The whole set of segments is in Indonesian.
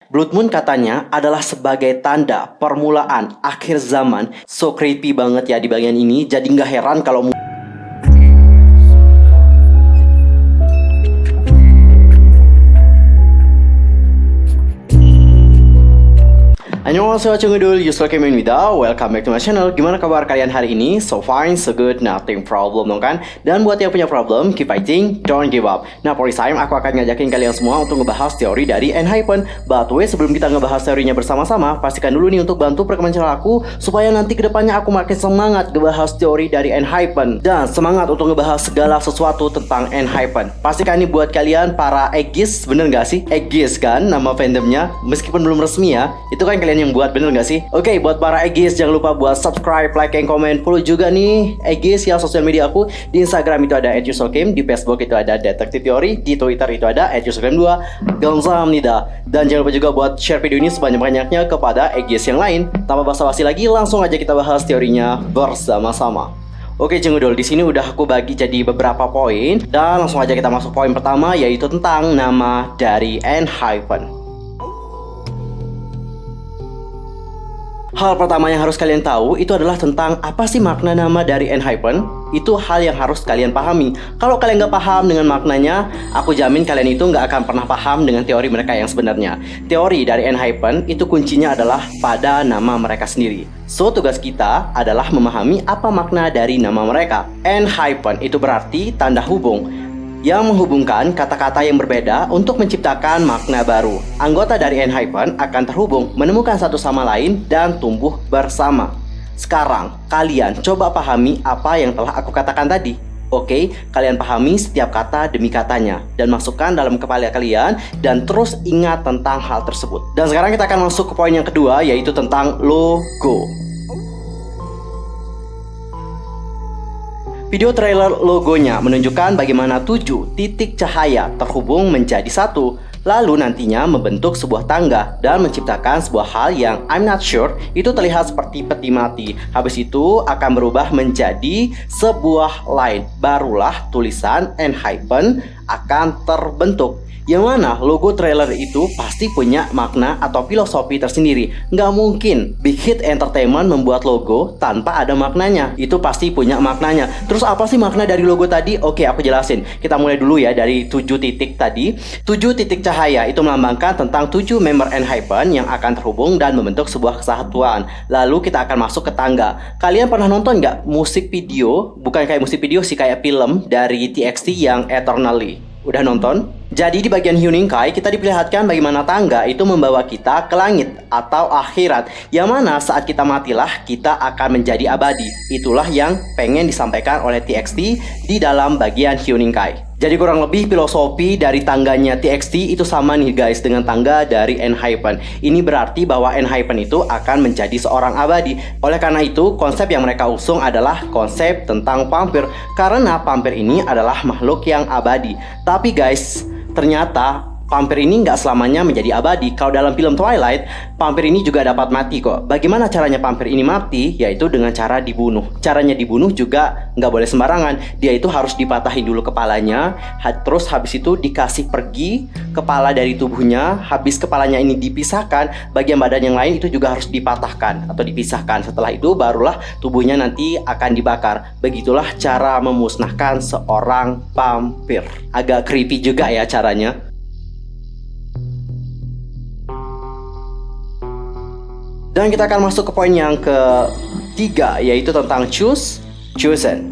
Blood Moon katanya adalah sebagai tanda permulaan akhir zaman. So creepy banget ya di bagian ini. Jadi nggak heran kalau Annyeonghaseyo Chungudul, Yusuf Kemin Wida. Welcome back to my channel. Gimana kabar kalian hari ini? So fine, so good, nothing problem dong kan? Dan buat yang punya problem, keep fighting, don't give up. Nah, for this time aku akan ngajakin kalian semua untuk ngebahas teori dari ENHYPEN. But wait, sebelum kita ngebahas teorinya bersama-sama, pastikan dulu nih untuk bantu perkembangan channel aku supaya nanti kedepannya aku makin semangat ngebahas teori dari ENHYPEN dan semangat untuk ngebahas segala sesuatu tentang ENHYPEN. Pastikan nih buat kalian para Aegis, bener nggak sih? Aegis kan nama fandomnya, meskipun belum resmi ya. Itu kan kalian yang buat, bener gak sih? Oke, buat para Aegis jangan lupa buat subscribe, like, and comment. Follow juga nih Aegis ya sosial media aku. Di Instagram itu ada @yusolkim, di Facebook itu ada Detektif Teori, di Twitter itu ada @yusolkim2. Gamsahamnida. Dan jangan lupa juga buat share video ini sebanyak-banyaknya kepada Aegis yang lain. Tanpa basa-basi lagi, langsung aja kita bahas teorinya bersama-sama. Oke Cengudol, di sini udah aku bagi jadi beberapa poin dan langsung aja kita masuk poin pertama, yaitu tentang nama dari ENHYPEN. Hal pertama yang harus kalian tahu itu adalah tentang apa sih makna nama dari ENHYPEN. Itu hal yang harus kalian pahami. Kalau kalian nggak paham dengan maknanya, aku jamin kalian itu nggak akan pernah paham dengan teori mereka yang sebenarnya. Teori dari ENHYPEN itu kuncinya adalah pada nama mereka sendiri. So, tugas kita adalah memahami apa makna dari nama mereka. ENHYPEN itu berarti tanda hubung yang menghubungkan kata-kata yang berbeda untuk menciptakan makna baru. Anggota dari ENHYPEN akan terhubung, menemukan satu sama lain, dan tumbuh bersama. Sekarang, kalian coba pahami apa yang telah aku katakan tadi. Oke, kalian pahami setiap kata demi katanya, dan masukkan dalam kepala kalian, dan terus ingat tentang hal tersebut. Dan sekarang kita akan masuk ke poin yang kedua, yaitu tentang logo. Video trailer logonya menunjukkan bagaimana 7 titik cahaya terhubung menjadi satu, lalu nantinya membentuk sebuah tangga dan menciptakan sebuah hal yang I'm not sure itu terlihat seperti peti mati. Habis itu akan berubah menjadi sebuah line, barulah tulisan ENHYPEN akan terbentuk. Yang mana logo trailer itu pasti punya makna atau filosofi tersendiri. Nggak mungkin Big Hit Entertainment membuat logo tanpa ada maknanya. Itu pasti punya maknanya. Terus apa sih makna dari logo tadi? Oke, aku jelasin. Kita mulai dulu ya dari 7 titik tadi. 7 titik cahaya itu melambangkan tentang 7 member ENHYPEN yang akan terhubung dan membentuk sebuah kesatuan. Lalu kita akan masuk ke tangga. Kalian pernah nonton nggak musik video? Bukan kayak musik video sih, kayak film dari TXT yang Eternally. Udah nonton? Jadi di bagian Hyuninkai kita diperlihatkan bagaimana tangga itu membawa kita ke langit atau akhirat, yang mana saat kita matilah kita akan menjadi abadi. Itulah yang pengen disampaikan oleh TXT di dalam bagian Hyuninkai. Jadi kurang lebih filosofi dari tangganya TXT itu sama nih guys dengan tangga dari ENHYPEN. Ini berarti bahwa ENHYPEN itu akan menjadi seorang abadi. Oleh karena itu konsep yang mereka usung adalah konsep tentang vampir, karena vampir ini adalah makhluk yang abadi. Tapi guys, ternyata vampir ini nggak selamanya menjadi abadi. Kalau dalam film Twilight, vampir ini juga dapat mati kok. Bagaimana caranya vampir ini mati? Yaitu dengan cara dibunuh. Caranya dibunuh juga nggak boleh sembarangan. Dia itu harus dipatahin dulu kepalanya, terus habis itu dikasih pergi kepala dari tubuhnya. Habis kepalanya ini dipisahkan, bagian badan yang lain itu juga harus dipatahkan atau dipisahkan. Setelah itu barulah tubuhnya nanti akan dibakar. Begitulah cara memusnahkan seorang vampir. Agak creepy juga ya caranya. Dan kita akan masuk ke poin yang ketiga, yaitu tentang chosen.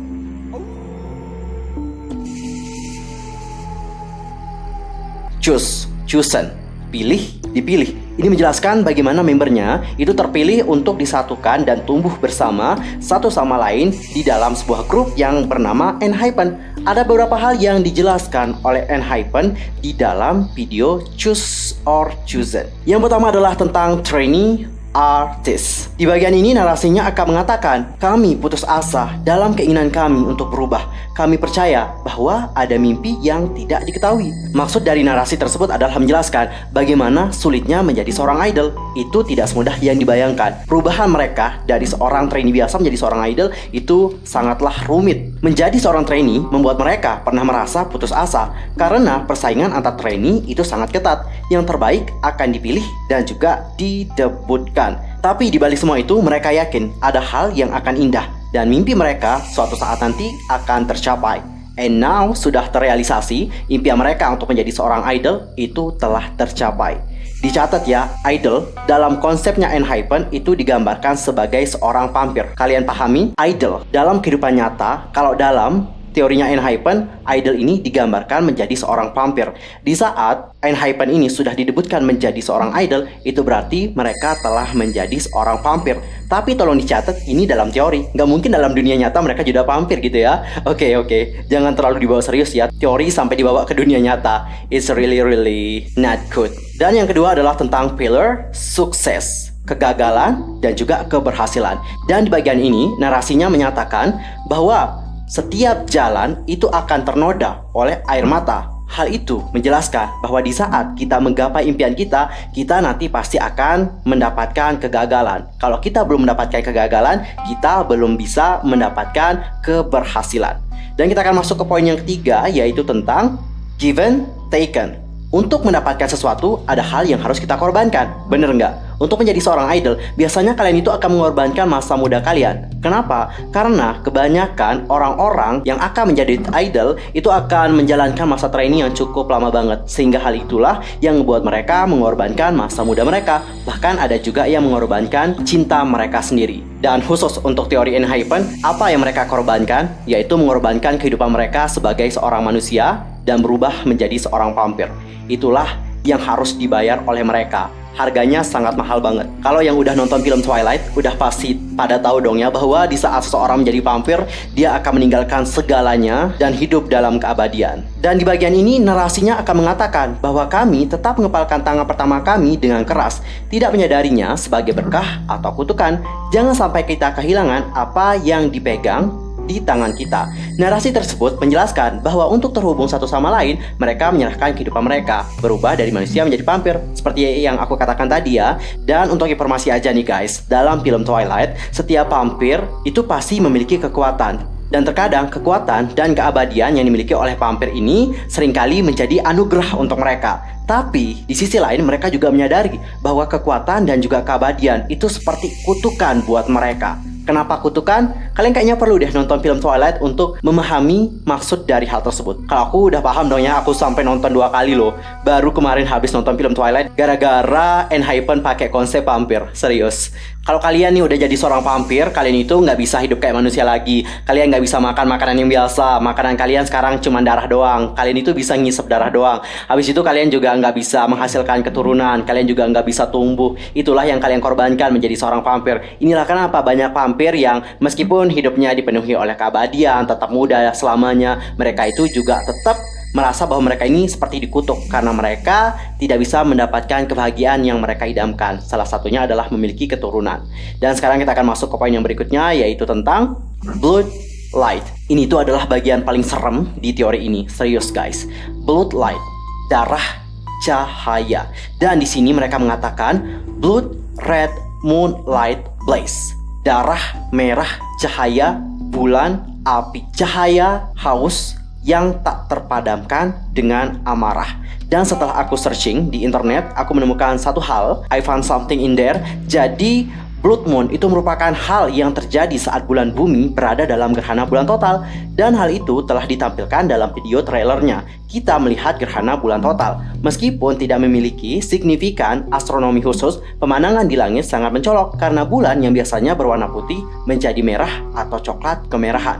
Chosen, pilih, dipilih. Ini menjelaskan bagaimana membernya itu terpilih untuk disatukan dan tumbuh bersama satu sama lain di dalam sebuah grup yang bernama ENHYPEN. Ada beberapa hal yang dijelaskan oleh ENHYPEN di dalam video Choose or Chosen. Yang pertama adalah tentang trainee artist. Di bagian ini narasinya akan mengatakan, kami putus asa dalam keinginan kami untuk berubah. Kami percaya bahwa ada mimpi yang tidak diketahui. Maksud dari narasi tersebut adalah menjelaskan bagaimana sulitnya menjadi seorang idol. Itu tidak semudah yang dibayangkan. Perubahan mereka dari seorang trainee biasa menjadi seorang idol itu sangatlah rumit. Menjadi seorang trainee membuat mereka pernah merasa putus asa karena persaingan antar trainee itu sangat ketat. Yang terbaik akan dipilih dan juga didebutkan. Tapi di balik semua itu, mereka yakin ada hal yang akan indah dan mimpi mereka suatu saat nanti akan tercapai. And now, sudah terrealisasi, impian mereka untuk menjadi seorang idol itu telah tercapai. Dicatat ya, idol dalam konsepnya ENHYPEN itu digambarkan sebagai seorang vampir. Kalian pahami? Idol dalam kehidupan nyata, kalau dalam teorinya ENHYPEN, idol ini digambarkan menjadi seorang vampir. Di saat ENHYPEN ini sudah didebutkan menjadi seorang idol, itu berarti mereka telah menjadi seorang vampir. Tapi tolong dicatat, ini dalam teori. Nggak mungkin dalam dunia nyata mereka juga vampir gitu ya. Oke. Jangan terlalu dibawa serius ya. Teori sampai dibawa ke dunia nyata. It's really not good. Dan yang kedua adalah tentang pillar sukses, kegagalan, dan juga keberhasilan. Dan di bagian ini, narasinya menyatakan bahwa setiap jalan itu akan ternoda oleh air mata. Hal itu menjelaskan bahwa di saat kita menggapai impian kita, kita nanti pasti akan mendapatkan kegagalan. Kalau kita belum mendapatkan kegagalan, kita belum bisa mendapatkan keberhasilan. Dan kita akan masuk ke poin yang ketiga, yaitu tentang given, taken. Untuk mendapatkan sesuatu, ada hal yang harus kita korbankan. Bener nggak? Untuk menjadi seorang idol, biasanya kalian itu akan mengorbankan masa muda kalian. Kenapa? Karena kebanyakan orang-orang yang akan menjadi idol itu akan menjalankan masa training yang cukup lama banget. Sehingga hal itulah yang membuat mereka mengorbankan masa muda mereka. Bahkan ada juga yang mengorbankan cinta mereka sendiri. Dan khusus untuk teori ENHYPEN, apa yang mereka korbankan? Yaitu mengorbankan kehidupan mereka sebagai seorang manusia dan berubah menjadi seorang vampir. Itulah yang harus dibayar oleh mereka. Harganya sangat mahal banget. Kalau yang udah nonton film Twilight, udah pasti pada tahu dong ya bahwa di saat seseorang menjadi vampir, dia akan meninggalkan segalanya dan hidup dalam keabadian. Dan di bagian ini narasinya akan mengatakan bahwa kami tetap mengepalkan tangan pertama kami dengan keras, tidak menyadarinya sebagai berkah atau kutukan. Jangan sampai kita kehilangan apa yang dipegang di tangan kita. Narasi tersebut menjelaskan bahwa untuk terhubung satu sama lain, mereka menyerahkan kehidupan mereka, berubah dari manusia menjadi vampir, seperti yang aku katakan tadi ya. Dan untuk informasi aja nih guys, dalam film Twilight, setiap vampir itu pasti memiliki kekuatan. Dan terkadang kekuatan dan keabadian yang dimiliki oleh vampir ini seringkali menjadi anugerah untuk mereka. Tapi di sisi lain mereka juga menyadari bahwa kekuatan dan juga keabadian itu seperti kutukan buat mereka. Kenapa kutukan? Kalian kayaknya perlu deh nonton film Twilight untuk memahami maksud dari hal tersebut. Kalau aku udah paham dong ya, aku sampai nonton 2 kali loh. Baru kemarin habis nonton film Twilight gara-gara ENHYPEN pakai konsep vampir. Serius. Kalau kalian nih udah jadi seorang vampir, kalian itu nggak bisa hidup kayak manusia lagi. Kalian nggak bisa makan makanan yang biasa. Makanan kalian sekarang cuma darah doang. Kalian itu bisa ngisep darah doang. Habis itu kalian juga nggak bisa menghasilkan keturunan. Kalian juga nggak bisa tumbuh. Itulah yang kalian korbankan menjadi seorang vampir. Inilah kenapa banyak vampir yang meskipun hidupnya dipenuhi oleh keabadian, tetap muda selamanya, mereka itu juga tetap merasa bahwa mereka ini seperti dikutuk karena mereka tidak bisa mendapatkan kebahagiaan yang mereka idamkan. Salah satunya adalah memiliki keturunan. Dan sekarang kita akan masuk ke poin yang berikutnya, yaitu tentang Bloodlight. Ini tuh adalah bagian paling serem di teori ini. Serius guys. Bloodlight, darah cahaya. Dan di sini mereka mengatakan Blood Red Moonlight Blaze, darah merah cahaya bulan api, cahaya haus yang tak terpadamkan dengan amarah. Dan setelah aku searching di internet, aku menemukan satu hal. I found something in there. Jadi Blood Moon itu merupakan hal yang terjadi saat bulan bumi berada dalam gerhana bulan total. Dan hal itu telah ditampilkan dalam video trailernya. Kita melihat gerhana bulan total. Meskipun tidak memiliki signifikan astronomi khusus, pemandangan di langit sangat mencolok karena bulan yang biasanya berwarna putih menjadi merah atau coklat kemerahan.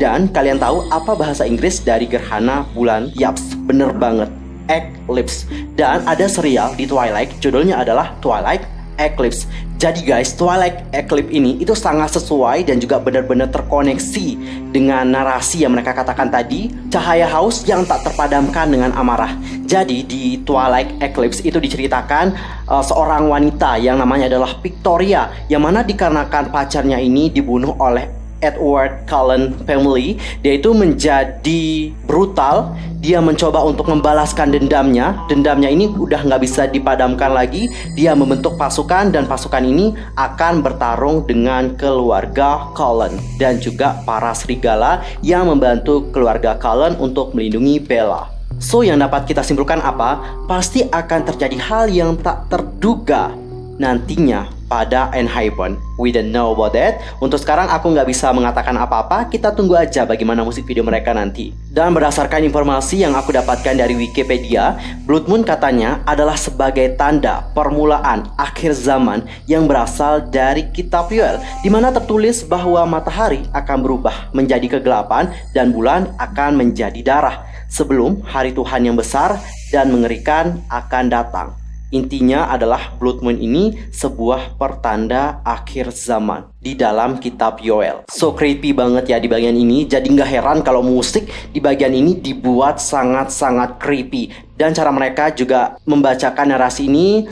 Dan kalian tahu apa bahasa Inggris dari gerhana bulan? Yaps, bener banget, eclipse. Dan ada serial di Twilight, judulnya adalah Twilight Eclipse. Jadi guys, Twilight Eclipse ini itu sangat sesuai dan juga benar-benar terkoneksi dengan narasi yang mereka katakan tadi, cahaya haus yang tak terpadamkan dengan amarah. Jadi di Twilight Eclipse itu diceritakan seorang wanita yang namanya adalah Victoria, yang mana dikarenakan pacarnya ini dibunuh oleh Edward Cullen family, dia itu menjadi brutal. Dia mencoba untuk membalaskan dendamnya. Dendamnya ini udah nggak bisa dipadamkan lagi. Dia membentuk pasukan dan pasukan ini akan bertarung dengan keluarga Cullen dan juga para serigala yang membantu keluarga Cullen untuk melindungi Bella. So yang dapat kita simpulkan apa? Pasti akan terjadi hal yang tak terduga nantinya pada Enhypen. We don't know about that. Untuk sekarang aku nggak bisa mengatakan apa-apa. Kita tunggu aja bagaimana musik video mereka nanti. Dan berdasarkan informasi yang aku dapatkan dari Wikipedia, Blood Moon katanya adalah sebagai tanda permulaan akhir zaman yang berasal dari kitab Yoel, di mana tertulis bahwa matahari akan berubah menjadi kegelapan dan bulan akan menjadi darah sebelum hari Tuhan yang besar dan mengerikan akan datang. Intinya adalah Blood Moon ini sebuah pertanda akhir zaman di dalam kitab Yoel. So creepy banget ya di bagian ini. Jadi nggak heran kalau musik di bagian ini dibuat sangat-sangat creepy. Dan cara mereka juga membacakan narasi ini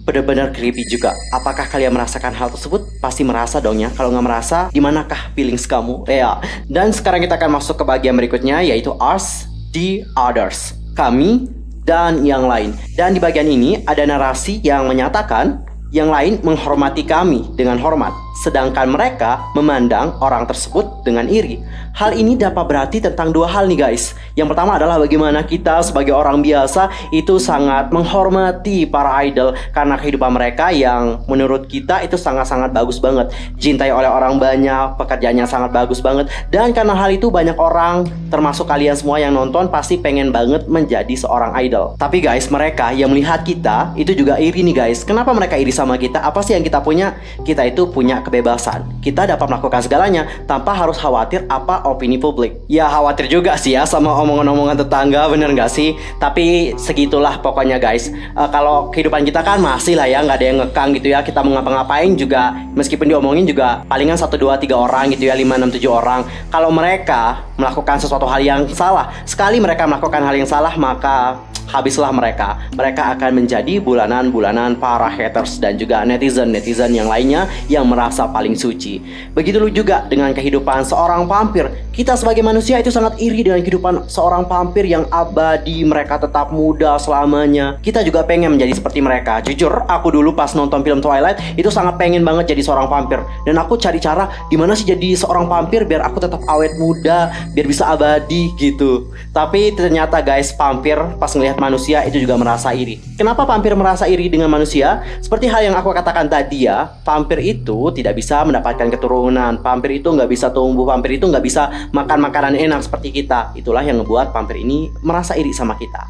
benar-benar creepy juga. Apakah kalian merasakan hal tersebut? Pasti merasa dong ya. Kalau nggak merasa, dimanakah feelings kamu? Ya. Dan sekarang kita akan masuk ke bagian berikutnya, yaitu Us, the Others. Kami dan yang lain. Dan di bagian ini ada narasi yang menyatakan yang lain menghormati kami dengan hormat, sedangkan mereka memandang orang tersebut dengan iri. Hal ini dapat berarti tentang dua hal nih guys. Yang pertama adalah bagaimana kita sebagai orang biasa itu sangat menghormati para idol karena kehidupan mereka yang menurut kita itu sangat-sangat bagus banget, dicintai oleh orang banyak, pekerjaannya sangat bagus banget. Dan karena hal itu banyak orang, termasuk kalian semua yang nonton, pasti pengen banget menjadi seorang idol. Tapi guys, mereka yang melihat kita itu juga iri nih guys. Kenapa mereka iri sama kita? Apa sih yang kita punya? Kita itu punya kebebasan. Kita dapat melakukan segalanya tanpa harus khawatir apa opini publik. Ya khawatir juga sih ya sama omongan-omongan tetangga, bener gak sih? Tapi segitulah pokoknya guys. Kalau kehidupan kita kan masih lah ya, nggak ada yang ngekang gitu ya. Kita mau ngapa-ngapain juga, meskipun diomongin juga palingan 1, 2, 3 orang gitu ya, 5, 6, 7 orang. Kalau mereka melakukan sesuatu hal yang salah, sekali mereka melakukan hal yang salah, maka habislah mereka. Mereka akan menjadi bulanan-bulanan para haters dan juga netizen-netizen yang lainnya yang merasa paling suci. Begitu juga dengan kehidupan seorang vampir. Kita sebagai manusia itu sangat iri dengan kehidupan seorang vampir yang abadi. Mereka tetap muda selamanya. Kita juga pengen menjadi seperti mereka. Jujur, aku dulu pas nonton film Twilight itu sangat pengen banget jadi seorang vampir. Dan aku cari cara gimana sih jadi seorang vampir biar aku tetap awet muda, biar bisa abadi gitu. Tapi ternyata guys, vampir pas ngelihat manusia itu juga merasa iri. Kenapa vampir merasa iri dengan manusia? Seperti hal yang aku katakan tadi ya, vampir itu tidak bisa mendapatkan keturunan. Vampir itu nggak bisa tumbuh. Vampir itu nggak bisa makan makanan enak seperti kita. Itulah yang ngebuat vampir ini merasa iri sama kita.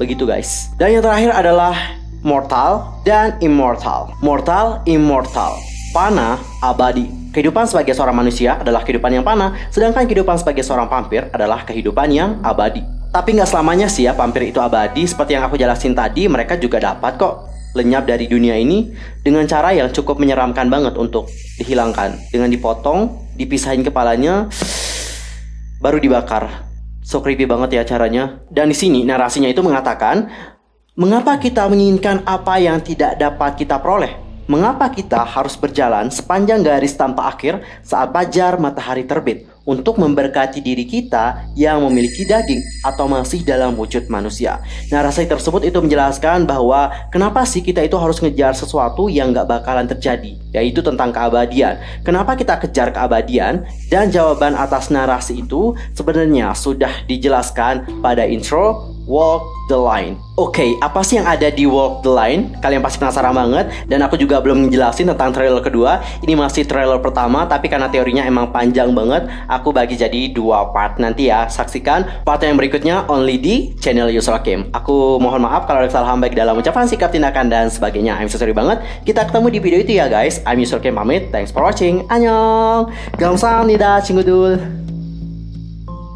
Begitu guys. Dan yang terakhir adalah mortal dan immortal. Mortal, immortal. Panah, abadi. Kehidupan sebagai seorang manusia adalah kehidupan yang panah, sedangkan kehidupan sebagai seorang vampir adalah kehidupan yang abadi. Tapi nggak selamanya sih ya vampir itu abadi. Seperti yang aku jelasin tadi, mereka juga dapat kok lenyap dari dunia ini dengan cara yang cukup menyeramkan banget untuk dihilangkan. Dengan dipotong, dipisahin kepalanya, baru dibakar. So creepy banget ya caranya. Dan di sini narasinya itu mengatakan, mengapa kita menginginkan apa yang tidak dapat kita peroleh? Mengapa kita harus berjalan sepanjang garis tanpa akhir saat fajar matahari terbit untuk memberkati diri kita yang memiliki daging atau masih dalam wujud manusia? Narasi tersebut itu menjelaskan bahwa kenapa sih kita itu harus ngejar sesuatu yang gak bakalan terjadi, yaitu tentang keabadian. Kenapa kita kejar keabadian? Dan jawaban atas narasi itu sebenarnya sudah dijelaskan pada intro Walk the Line. Oke, apa sih yang ada di Walk the Line? Kalian pasti penasaran banget. Dan aku juga belum ngejelasin tentang trailer kedua. Ini masih trailer pertama, tapi karena teorinya emang panjang banget, aku bagi jadi 2 part. Nanti ya, saksikan part yang berikutnya only di channel Yusra Game. Aku mohon maaf kalau ada kesalahan baik dalam ucapan, sikap, tindakan, dan sebagainya. I'm so sorry banget. Kita ketemu di video itu ya guys. I'm Yusra Game pamit. Thanks for watching. Annyeong. Gamsamnida, 친구들.